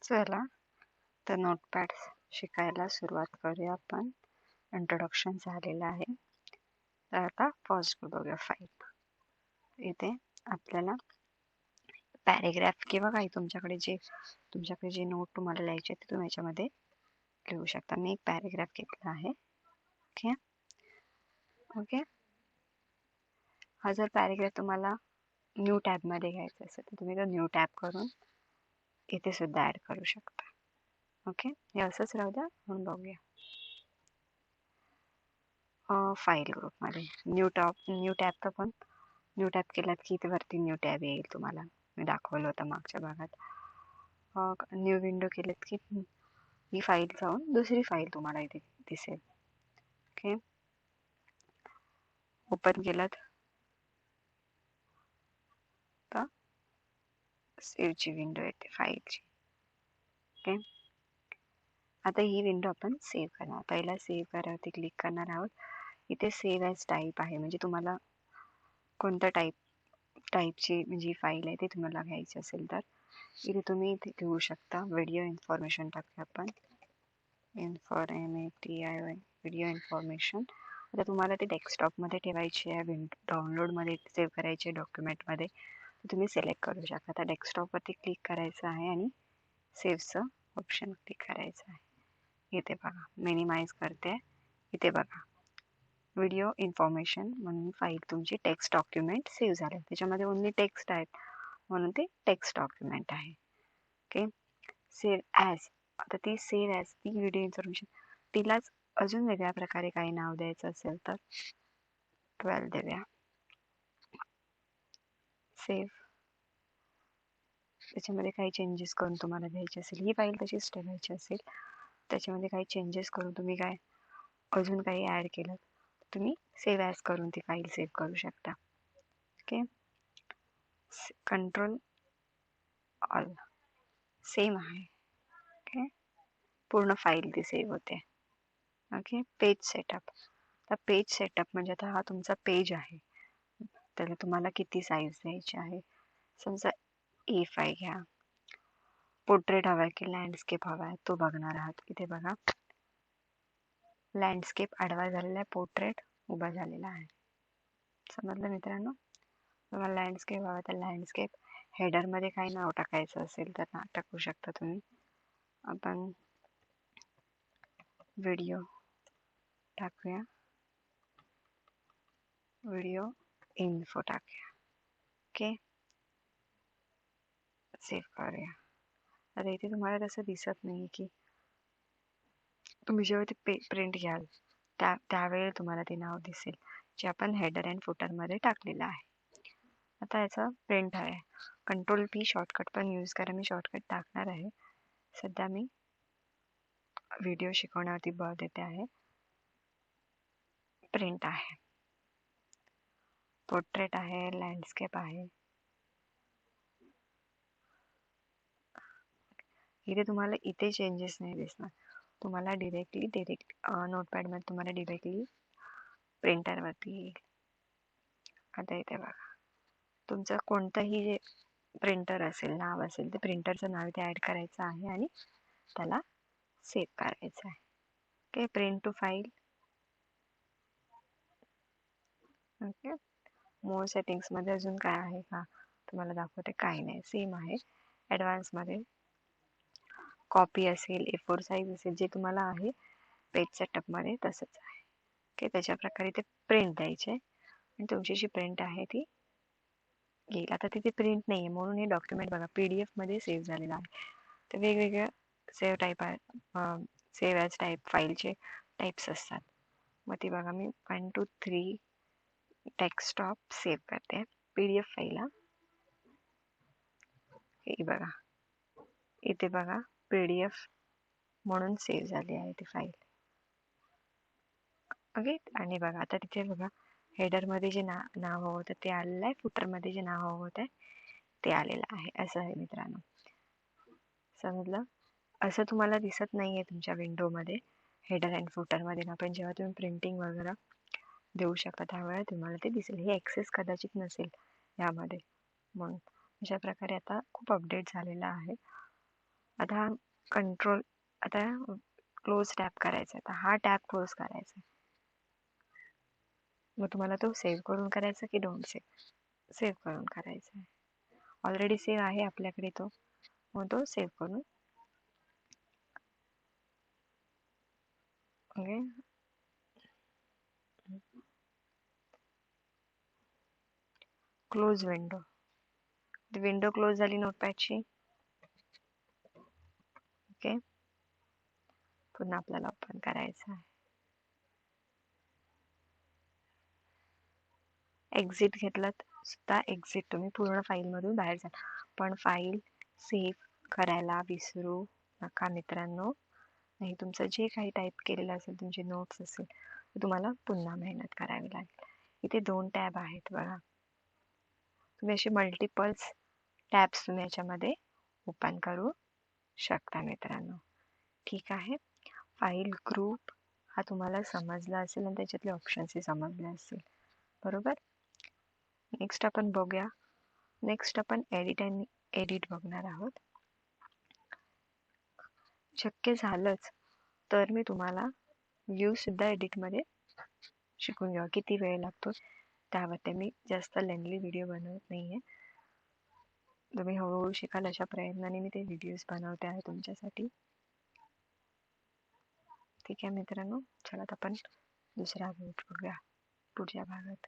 चला तर नोटपॅड शिकायला सुरुवात करूया आपण. इंट्रोडक्शन झालेलं आहे. तर आता फर्स्ट बघूया फाईल. इथे आपल्याला पॅरेग्राफ किंवा काही तुमच्याकडे जे नोट तुम्हाला लिहायचे ते तुम्ही याच्यामध्ये लिहू शकता. मी एक पॅरेग्राफ घेतला आहे. ओके ओके हा जर पॅरेग्राफ तुम्हाला न्यू टॅबमध्ये घ्यायचा असेल तर तुम्ही तो न्यू टॅब करून इथे सुद्धा ऍड करू शकता. ओके हे असंच राहू द्या. म्हणून बघूया फाईल ग्रुपमध्ये न्यू टॅब पण न्यू टॅब केलात की इथे वरती न्यू टॅब येईल. तुम्हाला मी दाखवलं होतं मागच्या भागात. न्यू विंडो केलेत की ही फाईल जाऊन दुसरी फाईल तुम्हाला इथे दिसेल. ओके ओपन केलात तर सेव्हची विंडो येते फाईलची. ओके आता ही विंडो आपण सेव्ह करणार. पहिला सेव्ह करावरती क्लिक करणार आहोत. इथे सेव्ह ॲज टाईप आहे, म्हणजे तुम्हाला कोणत्या टाईपची म्हणजे फाईल आहे ते तुम्हाला घ्यायची असेल तर इथे तुम्ही इथे घेऊ शकता. व्हिडिओ इन्फॉर्मेशन टाकूया आपण. Video information. आता तुम्हाला ते डेस्कटॉपमध्ये ठेवायची आहे, डाउनलोडमध्ये सेव्ह करायची आहे, डॉक्युमेंटमध्ये तुम्ही सिलेक्ट करू शकता. आता डेस्कटॉपवरती क्लिक करायचं आहे आणि सेव्हचं ऑप्शन क्लिक करायचं आहे. इथे बघा मिनिमाइज करते. इथे बघा व्हिडिओ इन्फॉर्मेशन म्हणून फाईल तुमची टेक्स्ट डॉक्युमेंट सेव्ह झाले. त्याच्यामध्ये ओन्ली टेक्स्ट आहेत म्हणून ते टेक्स्ट डॉक्युमेंट आहे. Okay save as. आता ती सेव्ह ॲज ती व्हिडिओ इन्फॉर्मेशन तिलाच अजून वेगळ्या प्रकारे काही नाव द्यायचं असेल तर 12 देऊया. सेव्ह. त्याच्यामध्ये काही चेंजेस करून तुम्हाला द्यायचे असेल, ही फाईल तशीच ठेवायची असेल, त्याच्यामध्ये काही चेंजेस करून तुम्ही काय अजून काही ॲड केलं तुम्ही सेव्ह ॲज करून ती फाईल सेव्ह करू शकता. ओके कंट्रोल ऑल सेम आहे. ओके पूर्ण फाईल ती सेव्ह होते. Okay page setup. आता पेज सेटअप म्हणजे आता हा तुमचा पेज आहे, त्याला तुम्हाला किती साईज द्यायची आहे. समजा A5 घ्या. पोर्ट्रेट हवा आहे की लँडस्केप हवा आहे तो बघणार आहात. इथे बघा लँडस्केप आडवा झालेला आहे, पोर्ट्रेट उभा झालेला आहे. समजलं मित्रांनो. तुम्हाला लँडस्केप हवा तर लँडस्केप. हेडरमध्ये काही नाव टाकायचं असेल तर नाव टाकू शकता तुम्ही. आपण व्हिडिओ टाकूया, व्हिडिओ इन्फो टाकूया. ओके सेव्ह करूया. आता इथे तुम्हाला तसं दिसत नाही की तुम्ही जेव्हा ते प्रिंट घ्याल त्यावेळी तुम्हाला ते नाव दिसेल जे आपण हेडर अँड फुटरमध्ये टाकलेलं आहे. आता याचा प्रिंट आहे. Ctrl+P शॉर्टकट पण यूज करा. मी शॉर्टकट टाकणार आहे. सध्या मी व्हिडिओ शिकवण्यावरती भर देते आहे. प्रिंट आहे, पोर्ट्रेट आहे, लँडस्केप आहे. इथे तुम्हाला इथे चेंजेस नाही दिसणार. तुम्हाला डिरेक्टली नोटपॅडमध्ये तुम्हाला डिरेक्टली प्रिंटरवरती येईल. आता इथे बघा तुमचं कोणतंही जे प्रिंटर असेल नाव असेल ते प्रिंटरचं नाव इथे ॲड करायचं आहे आणि त्याला सेव्ह करायचं आहे. Okay print to file. Okay more सेटिंग्समध्ये अजून काय आहे का तुम्हाला दाखवते. काही नाही, सेम आहे. ॲडव्हान्समध्ये कॉपी असेल, A4 साईज असेल, जे तुम्हाला आहे पेज सेटअपमध्ये तसंच आहे. ओके त्याच्या प्रकारे ते प्रिंट द्यायचे आणि तुमची जी प्रिंट आहे ती येईल. आता तिथे प्रिंट नाही आहे म्हणून हे डॉक्युमेंट बघा PDF मध्ये सेव्ह झालेलं आहे. तर वेगवेगळ्या सेव्ह टाईप आहे, सेव्ह ॲज टाईप फाईलचे टाईप्स असतात. मग ती बघा मी 1 2 3 डेस्कटॉप सेव्ह करते PDF फाईलला. हे बघा इथे बघा PDF म्हणून सेव्ह झाली आहे ती फाईल. ओके आणि बघा आता तिथे बघा हेडरमध्ये जे नाव हवं होतं ते आलेलं आहे, फुटरमध्ये जे नाव हवं होतं ते आलेलं आहे. असं आहे मित्रांनो. समजलं. असं तुम्हाला दिसत नाहीये तुमच्या विंडोमध्ये हेडर अँड फुटरमध्ये. पण जेव्हा तुम्ही प्रिंटिंग वगैरे देऊ शकता त्यावेळेला तुम्हाला ते दिसेल. हे ॲक्सेस कदाचित नसेल यामध्ये म्हणून. अशा प्रकारे आता खूप अपडेट झालेला आहे. आता कंट्रोल, आता क्लोज टॅप करायचा, आता हा टॅप क्लोज करायचा. मग तुम्हाला तो सेव्ह करून करायचा की डोंट सेव्ह करून करायचा आहे. ऑलरेडी सेव्ह आहे आपल्याकडे तो, मग तो सेव्ह करून okay. Close window, window close झाली नोटपॅडची. ओके, पुन्हा आपल्याला ओपन करायचं आहे. एक्झिट घेतलं सुद्धा एक्झिट, तुम्ही पूर्ण फाईलमधून बाहेर जा, पण फाईल सेव्ह करायला विसरू नका मित्रांनो. नाही तुमचं जे काही टाईप केलेलं असेल, तुमचे नोट्स असेल, ते तुम्हाला पुन्हा मेहनत करावी लागेल. इथे 2 टॅब आहेत बघा, तुम्ही असे मल्टिपल्स टॅब्स तुम्ही याच्यामध्ये ओपन करू शकता मित्रांनो. ठीक आहे, फाईल ग्रुप हा तुम्हाला समजला असेल आणि त्याच्यातले ऑप्शन्सही समजले असतील, बरोबर. नेक्स्ट आपण बघूया, नेक्स्ट आपण एडिट बघणार आहोत. शक्य झालंच तर मी तुम्हाला व्ह्यू सुद्धा एडिटमध्ये शिकून घ्या, किती वेळ लागतो त्यावर. मी जास्त लेंथली व्हिडिओ बनवत नाहीये, तुम्ही हळूहळू शिकाल अशा प्रयत्नाने मी ते व्हिडिओज बनवते आहे तुमच्यासाठी. ठीक आहे मित्रांनो, चला आता आपण दुसरा व्हिडिओ बघूया पुढच्या भागात.